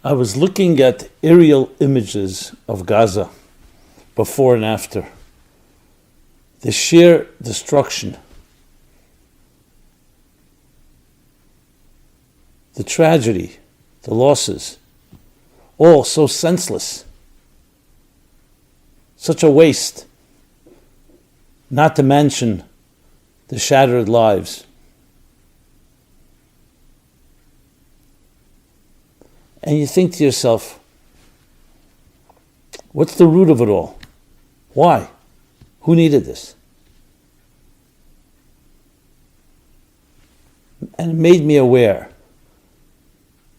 I was looking at aerial images of Gaza before and after. The sheer destruction, the tragedy, the losses, all so senseless. Such a waste, not to mention the shattered lives. And you think to yourself, what's the root of it all? Why? Who needed this? And it made me aware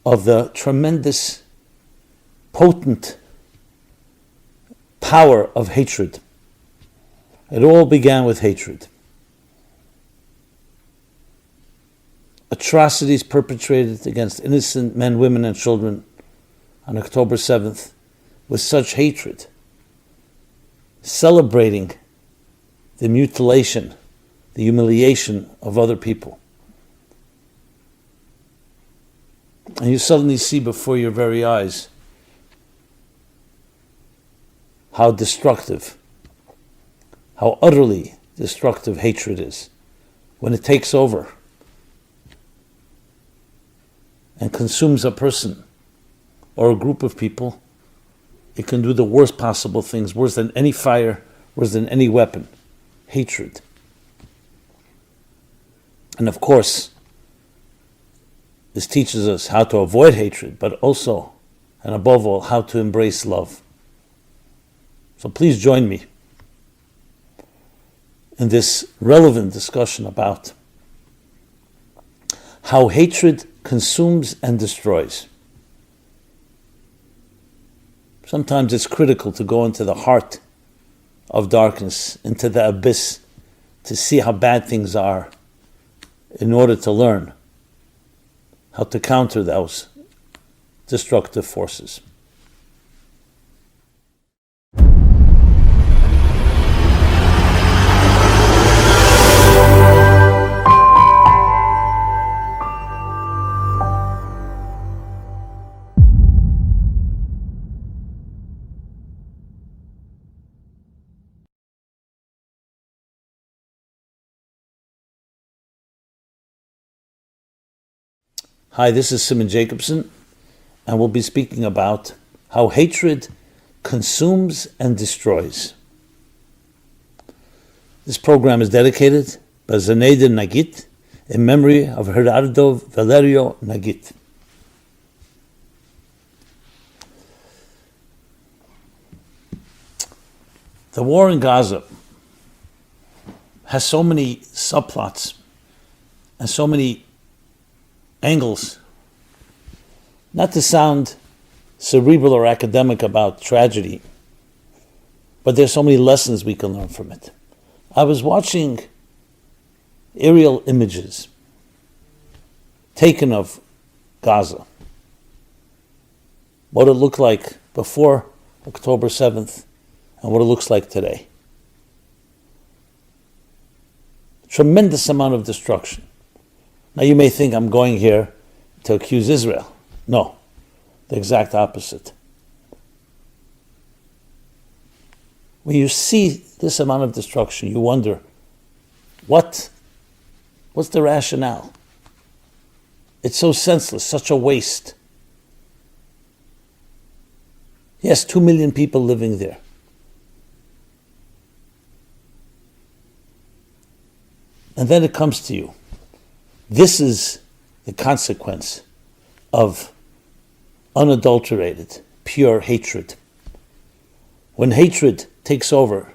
of the tremendous, potent power of hatred. It all began with hatred. Atrocities perpetrated against innocent men, women, and children on October 7th with such hatred, celebrating the mutilation, the humiliation of other people. And you suddenly see before your very eyes how destructive, how utterly destructive hatred is when it takes over and consumes a person or a group of people. It can do the worst possible things, worse than any fire, worse than any weapon. Hatred. And of course, this teaches us how to avoid hatred, but also, and above all, how to embrace love. So please join me in this relevant discussion about how hatred consumes and destroys. Sometimes it's critical to go into the heart of darkness, into the abyss, to see how bad things are, in order to learn how to counter those destructive forces. Hi, this is Simon Jacobson, and we'll be speaking about how hatred consumes and destroys. This program is dedicated by Zenaida Nagit in memory of Gerardo Valerio Nagit. The war in Gaza has so many subplots and so many angles. Not to sound cerebral or academic about tragedy, but there's so many lessons we can learn from it. I was watching aerial images taken of Gaza, what it looked like before October 7th and what it looks like today. Tremendous amount of destruction. Now you may think I'm going here to accuse Israel. No, the exact opposite. When you see this amount of destruction, you wonder, what's the rationale? It's so senseless, such a waste. Yes, 2 million people living there. And then it comes to you. This is the consequence of unadulterated, pure hatred. When hatred takes over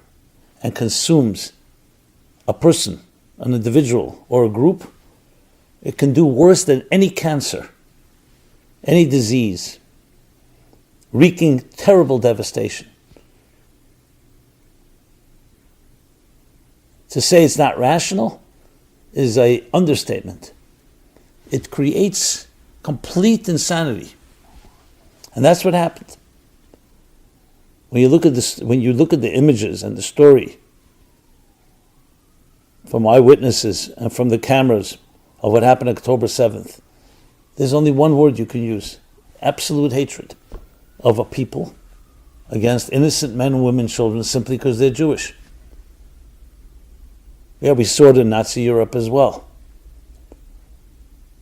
and consumes a person, an individual, or a group, it can do worse than any cancer, any disease, wreaking terrible devastation. To say it's not rational is an understatement. It creates complete insanity. And that's what happened. When you look at this, when you look at the images and the story from eyewitnesses and from the cameras of what happened October 7th, there's only one word you can use: absolute hatred of a people against innocent men, women, children, simply because they're Jewish. Yeah, we saw it in Nazi Europe as well.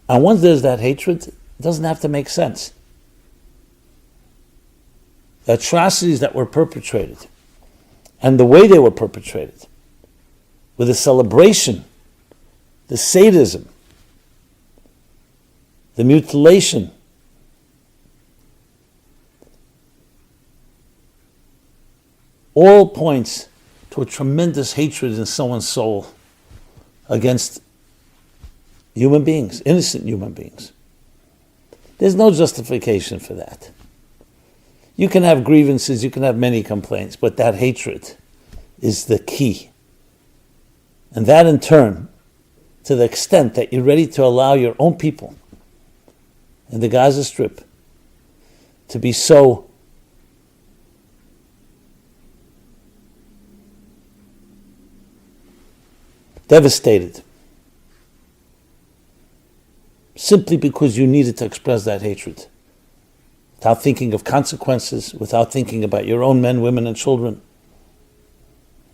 And once there's that hatred, it doesn't have to make sense. The atrocities that were perpetrated and the way they were perpetrated, with the celebration, the sadism, the mutilation, all points to a tremendous hatred in someone's soul against human beings, innocent human beings. There's no justification for that. You can have grievances, you can have many complaints, but that hatred is the key. And that in turn, to the extent that you're ready to allow your own people in the Gaza Strip to be so devastated simply because you needed to express that hatred without thinking of consequences, without thinking about your own men, women, and children.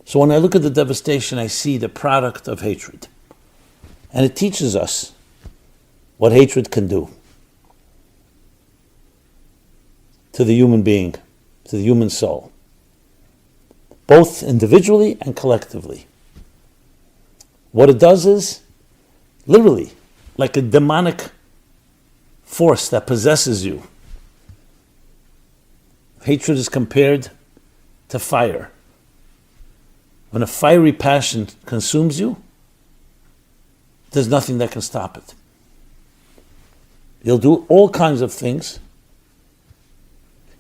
So when I look at the devastation, I see the product of hatred. And it teaches us what hatred can do to the human being, to the human soul, both individually and collectively. What it does is, literally, like a demonic force that possesses you. Hatred is compared to fire. When a fiery passion consumes you, there's nothing that can stop it. You'll do all kinds of things,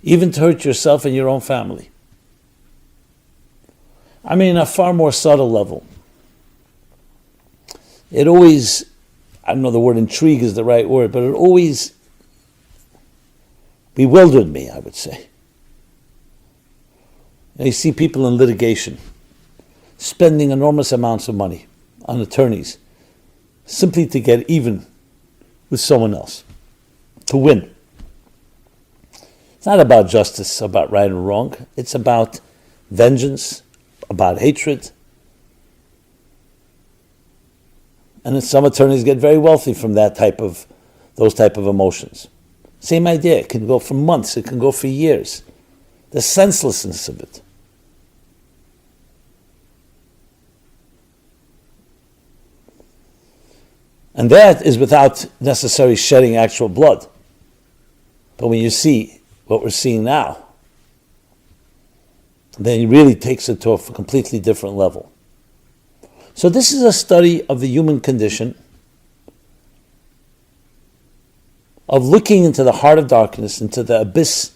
even to hurt yourself and your own family. I mean, a far more subtle level. It always, I don't know the word intrigue is the right word, but it always bewildered me, I would say. And you see people in litigation spending enormous amounts of money on attorneys simply to get even with someone else, to win. It's not about justice, about right and wrong. It's about vengeance, about hatred. And then some attorneys get very wealthy from those type of emotions. Same idea. It can go for months. It can go for years. The senselessness of it. And that is without necessarily shedding actual blood. But when you see what we're seeing now, then it really takes it to a completely different level. So this is a study of the human condition, of looking into the heart of darkness, into the abyss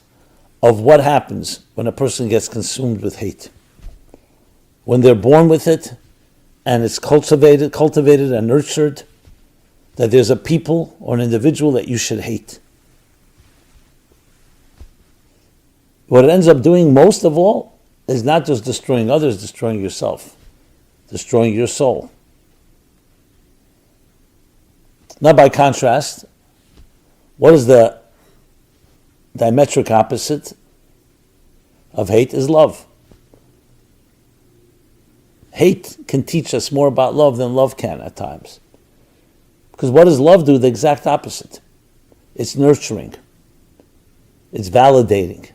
of what happens when a person gets consumed with hate. When they're born with it, and it's cultivated and nurtured, that there's a people or an individual that you should hate. What it ends up doing most of all is not just destroying others, destroying yourself, destroying your soul. Now, by contrast, what is the diametric opposite of hate is love. Hate can teach us more about love than love can at times. Because what does love do? The exact opposite. It's nurturing. It's validating.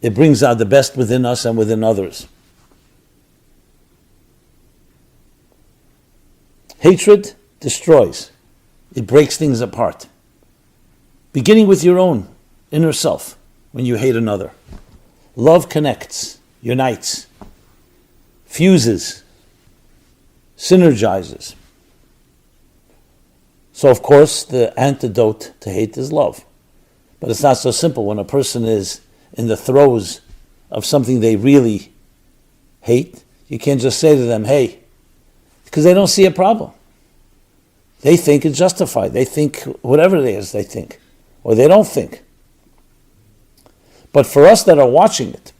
It brings out the best within us and within others. Hatred destroys. It breaks things apart. Beginning with your own inner self when you hate another. Love connects, unites, fuses, synergizes. So of course the antidote to hate is love. But it's not so simple. When a person is in the throes of something they really hate, you can't just say to them, hey, because they don't see a problem. They think it's justified. They think whatever it is they think. Or they don't think. But for us that are watching it,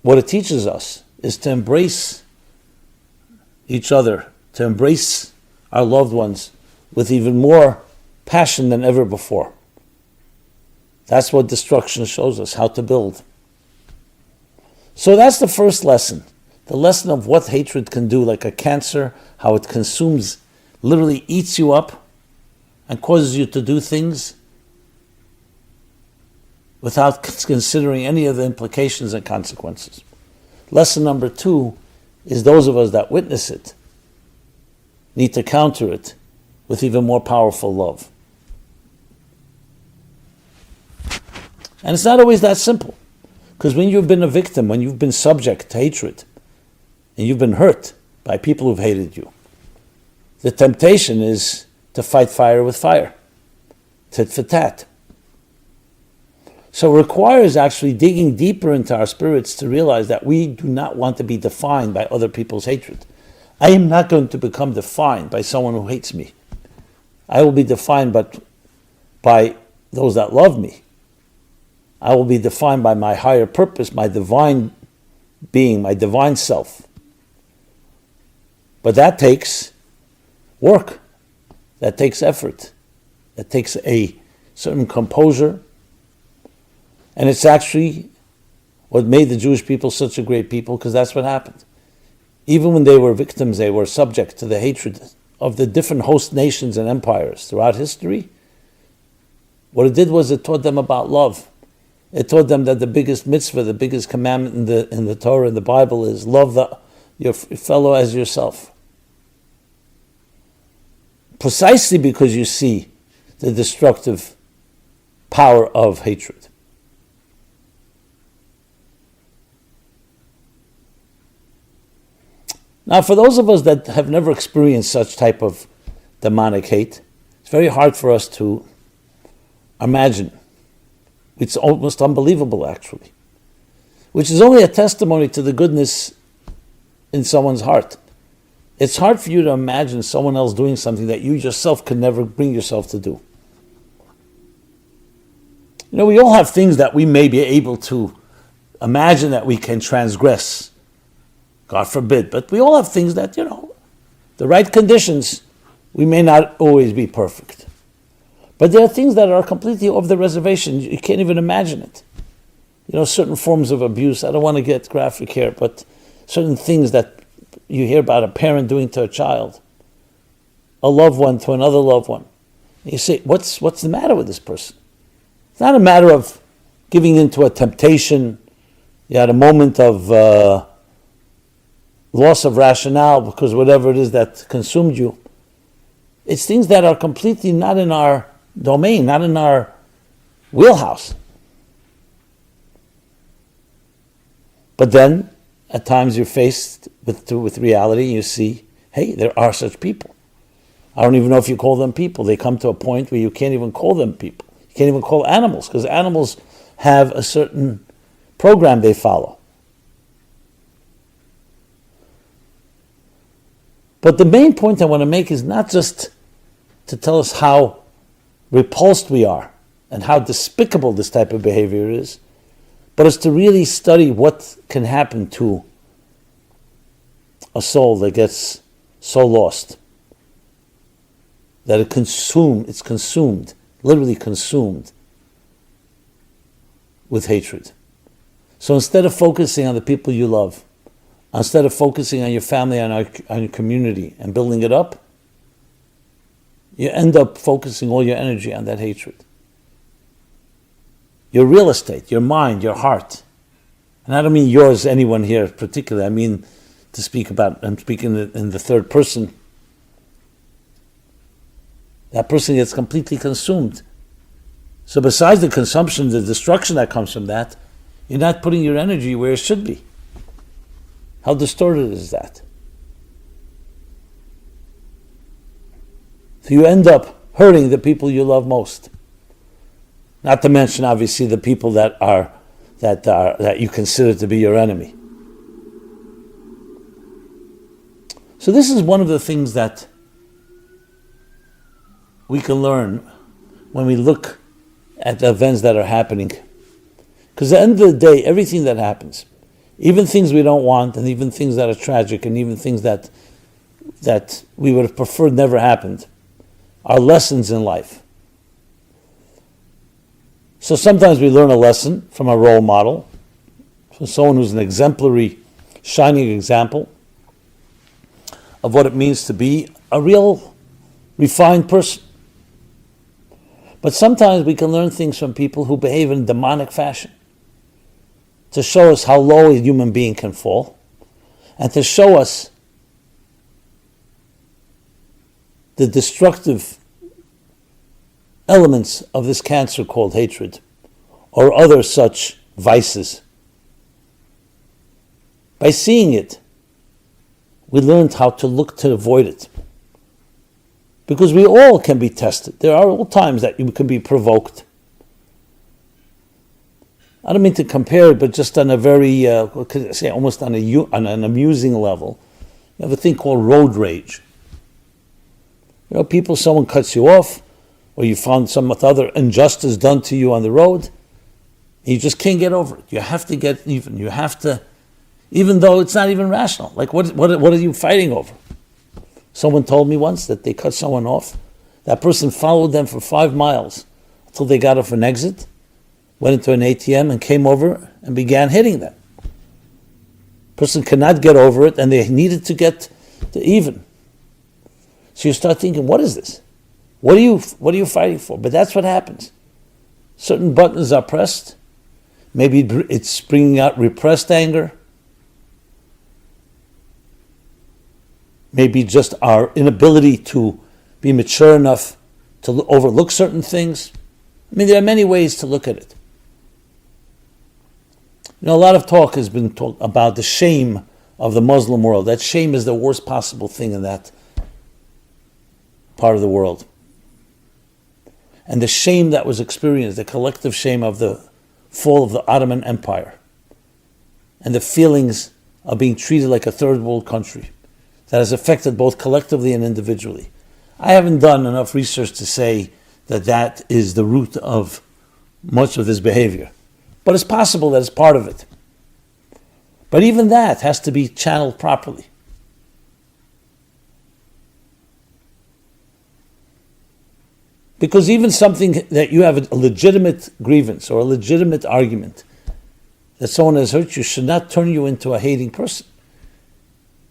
what it teaches us is to embrace each other, to embrace our loved ones with even more passion than ever before. That's what destruction shows us, how to build. So that's the first lesson. The lesson of what hatred can do, like a cancer, how it consumes, literally eats you up and causes you to do things without considering any of the implications and consequences. Lesson number 2 is those of us that witness it need to counter it with even more powerful love. And it's not always that simple. Because when you've been a victim, when you've been subject to hatred, and you've been hurt by people who've hated you, the temptation is to fight fire with fire, tit for tat. So it requires actually digging deeper into our spirits to realize that we do not want to be defined by other people's hatred. I am not going to become defined by someone who hates me. I will be defined by those that love me. I will be defined by my higher purpose, my divine being, my divine self. But that takes work. That takes effort. That takes a certain composure. And it's actually what made the Jewish people such a great people, because that's what happened. Even when they were victims, they were subject to the hatred of the different host nations and empires throughout history. What it did was it taught them about love. It taught them that the biggest mitzvah, the biggest commandment in the Torah, in the Bible, is love your fellow as yourself. Precisely because you see the destructive power of hatred. Now, for those of us that have never experienced such type of demonic hate, it's very hard for us to imagine. It's almost unbelievable, actually, which is only a testimony to the goodness in someone's heart. It's hard for you to imagine someone else doing something that you yourself could never bring yourself to do. You know, we all have things that we may be able to imagine that we can transgress, God forbid, but we all have things that, the right conditions, we may not always be perfect. But there are things that are completely off the reservation. You can't even imagine it. Certain forms of abuse. I don't want to get graphic here, but certain things that you hear about a parent doing to a child, a loved one to another loved one. And you say, what's the matter with this person? It's not a matter of giving into a temptation. You had a moment of loss of rationale because whatever it is that consumed you. It's things that are completely not in our domain, not in our wheelhouse. But then, at times you're faced with reality, and you see, hey, there are such people. I don't even know if you call them people. They come to a point where you can't even call them people. You can't even call animals, because animals have a certain program they follow. But the main point I want to make is not just to tell us how repulsed we are and how despicable this type of behavior is, but it's to really study what can happen to a soul that gets so lost that it's consumed, literally consumed with hatred. So instead of focusing on the people you love, instead of focusing on your family and on your community and building it up, you end up focusing all your energy on that hatred. Your real estate, your mind, your heart. And I don't mean yours, anyone here particularly. I mean I'm speaking in the third person. That person gets completely consumed. So besides the consumption, the destruction that comes from that, you're not putting your energy where it should be. How distorted is that? So you end up hurting the people you love most. Not to mention, obviously, the people that you consider to be your enemy. So this is one of the things that we can learn when we look at the events that are happening. Because at the end of the day, everything that happens, even things we don't want, and even things that are tragic, and even things that we would have preferred never happened, are lessons in life. So sometimes we learn a lesson from a role model, from someone who's an exemplary, shining example of what it means to be a real, refined person. But sometimes we can learn things from people who behave in a demonic fashion to show us how low a human being can fall and to show us the destructive elements of this cancer called hatred or other such vices. By seeing it, we learned how to look to avoid it. Because we all can be tested. There are all times that you can be provoked. I don't mean to compare it, but just on a very, almost on an amusing level. You have a thing called road rage. Someone cuts you off, or you found some other injustice done to you on the road, and you just can't get over it. You have to get even. You have to, even though it's not even rational. Like, what are you fighting over? Someone told me once that they cut someone off. That person followed them for 5 miles until they got off an exit, went into an ATM and came over and began hitting them. Person could not get over it and they needed to get to even. So you start thinking, what is this? What are you fighting for? But that's what happens. Certain buttons are pressed. Maybe it's bringing out repressed anger. Maybe just our inability to be mature enough to overlook certain things. I mean, there are many ways to look at it. A lot of talk has been talked about the shame of the Muslim world. That shame is the worst possible thing in that part of the world. And the shame that was experienced, the collective shame of the fall of the Ottoman Empire, and the feelings of being treated like a third world country, that has affected both collectively and individually. I haven't done enough research to say that that is the root of much of this behavior. But it's possible that it's part of it. But even that has to be channeled properly. Because even something that you have a legitimate grievance or a legitimate argument that someone has hurt you should not turn you into a hating person.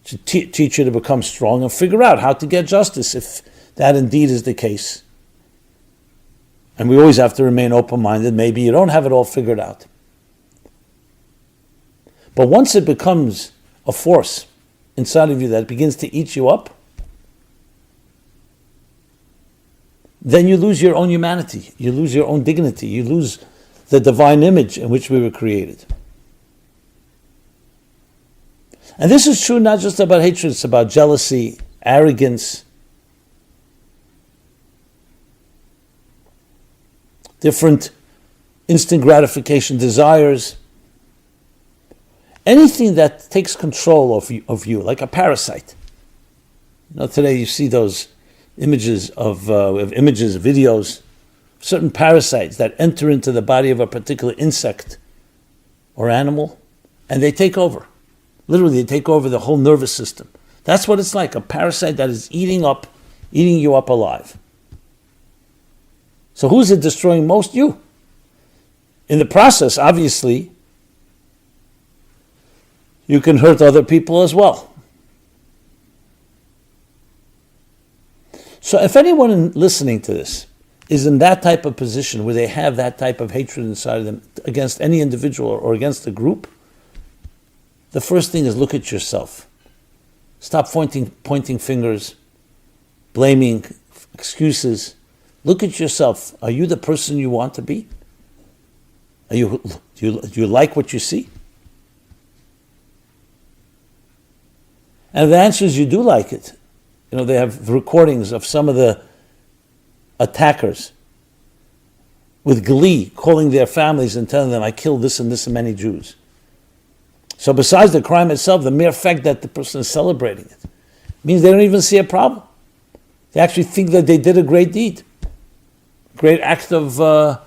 To teach you to become strong and figure out how to get justice if that indeed is the case. And we always have to remain open-minded. Maybe you don't have it all figured out. But once it becomes a force inside of you that begins to eat you up, then you lose your own humanity. You lose your own dignity. You lose the divine image in which we were created. And this is true not just about hatred, it's about jealousy, arrogance, different instant gratification desires, anything that takes control of you, like a parasite. Today you see those images videos, certain parasites that enter into the body of a particular insect or animal, and they take over. Literally, they take over the whole nervous system. That's what it's like, a parasite that is eating you up alive. So who's it destroying most? You. In the process, obviously, you can hurt other people as well. So if anyone listening to this is in that type of position where they have that type of hatred inside of them against any individual or against a group, the first thing is look at yourself. Stop pointing fingers, blaming, excuses. Look at yourself. Are you the person you want to be? Do you like what you see? And the answer is you do like it. They have recordings of some of the attackers with glee calling their families and telling them, I killed this and many Jews. So besides the crime itself, the mere fact that the person is celebrating it means they don't even see a problem. They actually think that they did a great deed, great act of a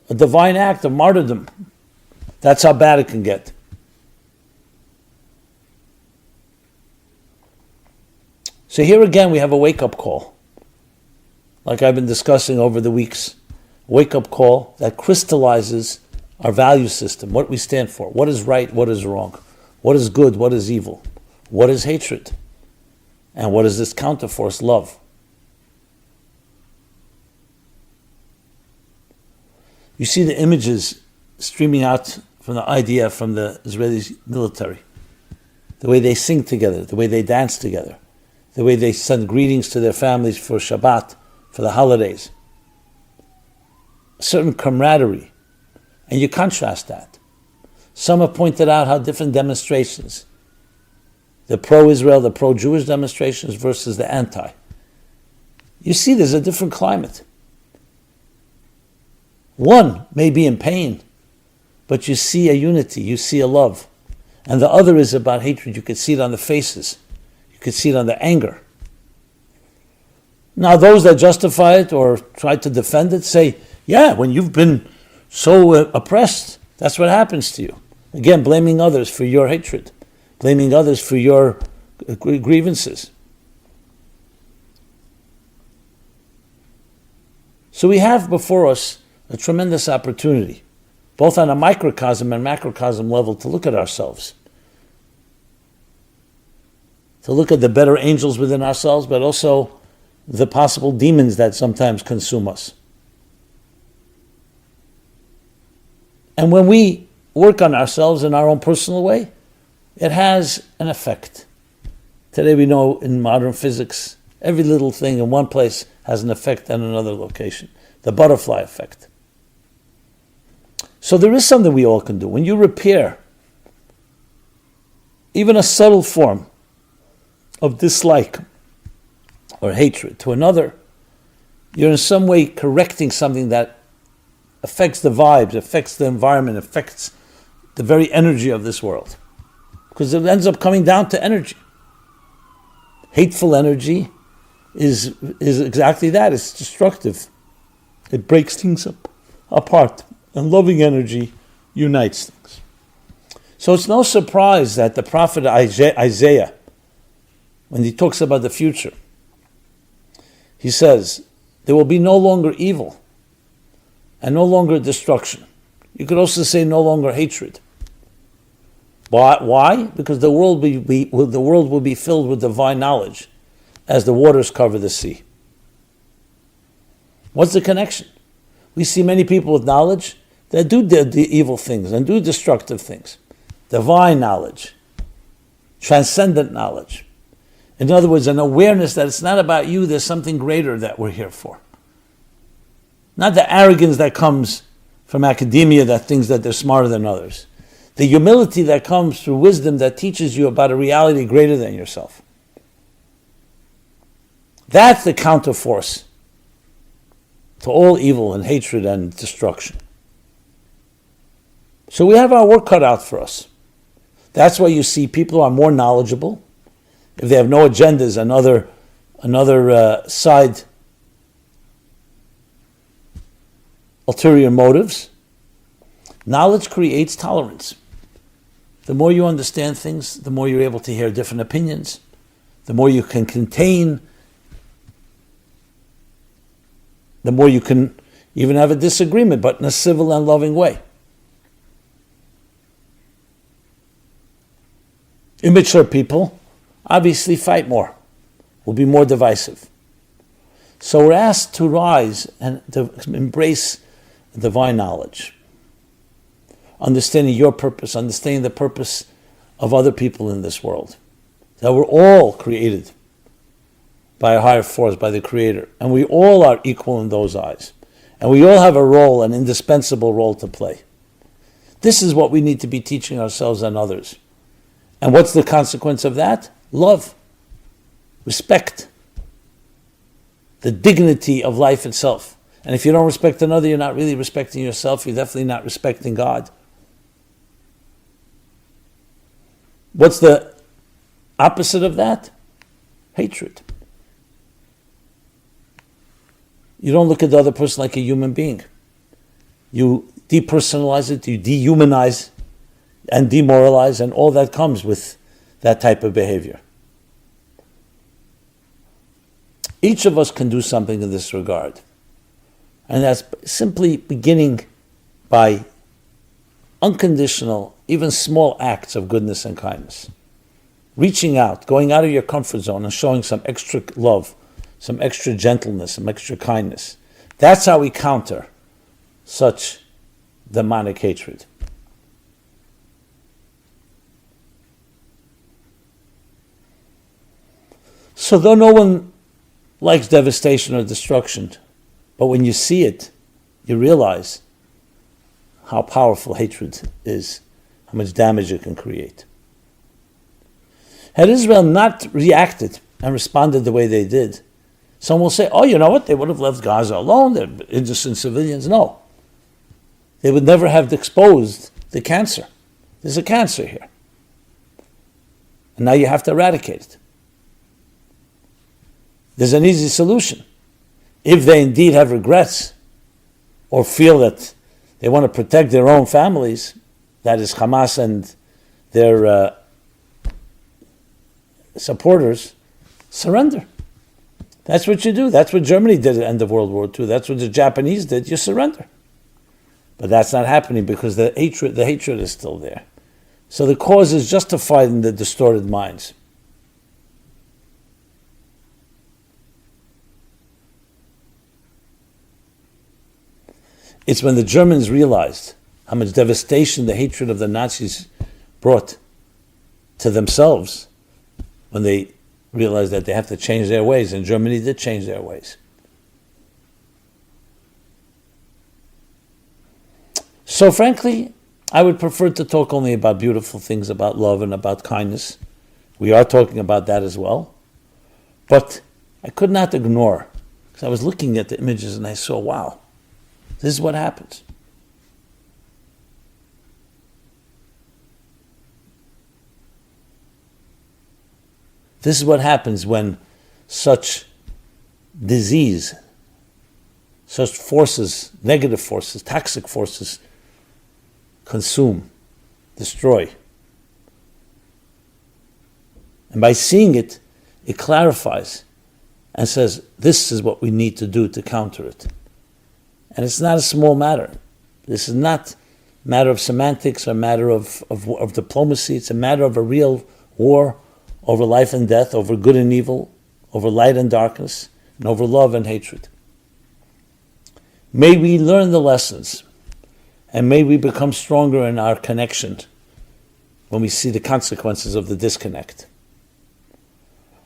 divine act of martyrdom. That's how bad it can get. So here again we have a wake-up call, like I've been discussing over the weeks wake-up call that crystallizes our value system, what we stand for, what is right, what is wrong, what is good, what is evil, what is hatred, and what is this counterforce, love. You see the images streaming out from the IDF, from the Israeli military, the way they sing together, the way they dance together, the way they send greetings to their families for Shabbat, for the holidays. A certain camaraderie. And you contrast that. Some have pointed out how different demonstrations, the pro-Israel, the pro-Jewish demonstrations versus the anti. You see there's a different climate. One may be in pain, but you see a unity, you see a love. And the other is about hatred. You could see it on the faces. You could see it on the anger. Now those that justify it or try to defend it say, yeah, when you've been so oppressed, that's what happens to you. Again, blaming others for your hatred, blaming others for your grievances. So we have before us a tremendous opportunity, both on a microcosm and macrocosm level, to look at ourselves, to look at the better angels within ourselves, but also the possible demons that sometimes consume us. And when we work on ourselves in our own personal way, it has an effect. Today we know in modern physics, every little thing in one place has an effect in another location. The butterfly effect. So there is something we all can do. When you repair even a subtle form of dislike or hatred to another, you're in some way correcting something that affects the vibes, affects the environment, affects the very energy of this world. Because it ends up coming down to energy. Hateful energy is exactly that. It's destructive. It breaks things apart. And loving energy unites things. So it's no surprise that the prophet Isaiah, when he talks about the future, he says, there will be no longer evil and no longer destruction. You could also say no longer hatred. Why? Because the world will be filled with divine knowledge as the waters cover the sea. What's the connection? We see many people with knowledge that do the evil things and do destructive things. Divine knowledge, transcendent knowledge. In other words, an awareness that it's not about you, there's something greater that we're here for. Not the arrogance that comes from academia that thinks that they're smarter than others. The humility that comes through wisdom that teaches you about a reality greater than yourself. That's the counterforce to all evil and hatred and destruction. So we have our work cut out for us. That's why you see people are more knowledgeable. If they have no agendas, another side, ulterior motives, knowledge creates tolerance. The more you understand things, the more you're able to hear different opinions, the more you can contain, the more you can even have a disagreement, but in a civil and loving way. Immature people obviously fight more, will be more divisive. So we're asked to rise and to embrace divine knowledge, understanding your purpose, understanding the purpose of other people in this world, that we're all created by a higher force, by the Creator, and we all are equal in those eyes, and we all have a role, an indispensable role to play. This is what we need to be teaching ourselves and others. And what's the consequence of that? Love, respect, the dignity of life itself. And if you don't respect another, you're not really respecting yourself, you're definitely not respecting God. What's the opposite of that? Hatred. You don't look at the other person like a human being. You depersonalize it, you dehumanize and demoralize, and all that comes with that type of behavior. Each of us can do something in this regard. And that's simply beginning by unconditional, even small acts of goodness and kindness. Reaching out, going out of your comfort zone and showing some extra love, some extra gentleness, some extra kindness. That's how we counter such demonic hatred. So though no one likes devastation or destruction, but when you see it, you realize how powerful hatred is, how much damage it can create. Had Israel not reacted and responded the way they did, some will say, oh, you know what, they would have left Gaza alone, they're innocent civilians. No. They would never have exposed the cancer. There's a cancer here. And now you have to eradicate it. There's an easy solution. If they indeed have regrets or feel that they want to protect their own families, that is Hamas and their supporters, surrender. That's what you do. That's what Germany did at the end of World War II. That's what the Japanese did. You surrender. But that's not happening because the hatred is still there. So the cause is justified in the distorted minds. It's when the Germans realized how much devastation the hatred of the Nazis brought to themselves, when they realized that they have to change their ways, and Germany did change their ways. So frankly, I would prefer to talk only about beautiful things, about love and about kindness. We are talking about that as well. But I could not ignore, because I was looking at the images and I saw, wow, this is what happens. This is what happens when such disease, such forces, negative forces, toxic forces, consume, destroy. And by seeing it, it clarifies and says, this is what we need to do to counter it. And it's not a small matter. This is not a matter of semantics or a matter of diplomacy. It's a matter of a real war over life and death, over good and evil, over light and darkness, and over love and hatred. May we learn the lessons, and may we become stronger in our connection when we see the consequences of the disconnect.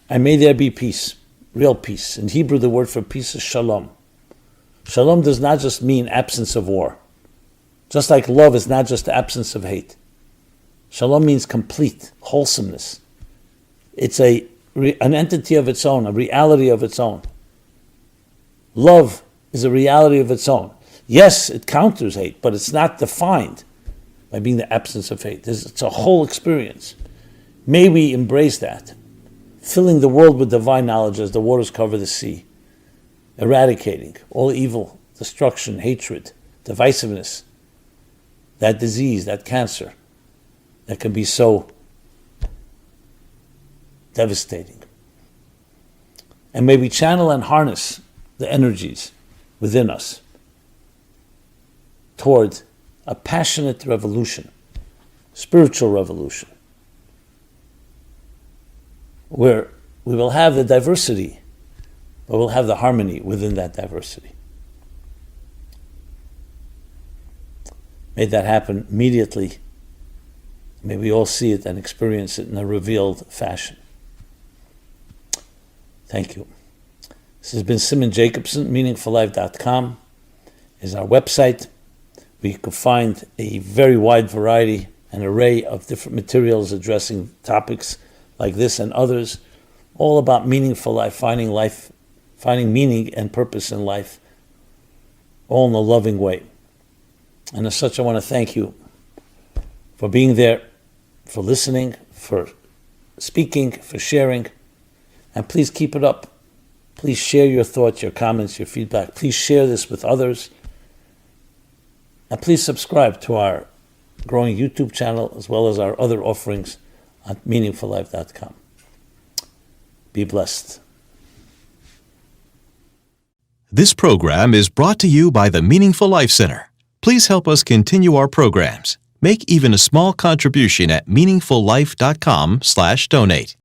And may there be peace, real peace. In Hebrew, the word for peace is shalom. Shalom does not just mean absence of war. Just like love is not just the absence of hate. Shalom means complete wholesomeness. It's an entity of its own, a reality of its own. Love is a reality of its own. Yes, it counters hate, but it's not defined by being the absence of hate. It's a whole experience. May we embrace that, filling the world with divine knowledge as the waters cover the sea, eradicating all evil, destruction, hatred, divisiveness, that disease, that cancer that can be so devastating. And may we channel and harness the energies within us toward a passionate revolution, spiritual revolution, where we will have the diversity, but we'll have the harmony within that diversity. May that happen immediately. May we all see it and experience it in a revealed fashion. Thank you. This has been Simon Jacobson. MeaningfulLife.com is our website, where you can find a very wide variety, an array of different materials addressing topics like this and others, all about meaningful life, finding meaning and purpose in life, all in a loving way. And as such, I want to thank you for being there, for listening, for speaking, for sharing. And please keep it up. Please share your thoughts, your comments, your feedback. Please share this with others. And please subscribe to our growing YouTube channel as well as our other offerings on meaningfullife.com. Be blessed. This program is brought to you by the Meaningful Life Center. Please help us continue our programs. Make even a small contribution at meaningfullife.com/donate.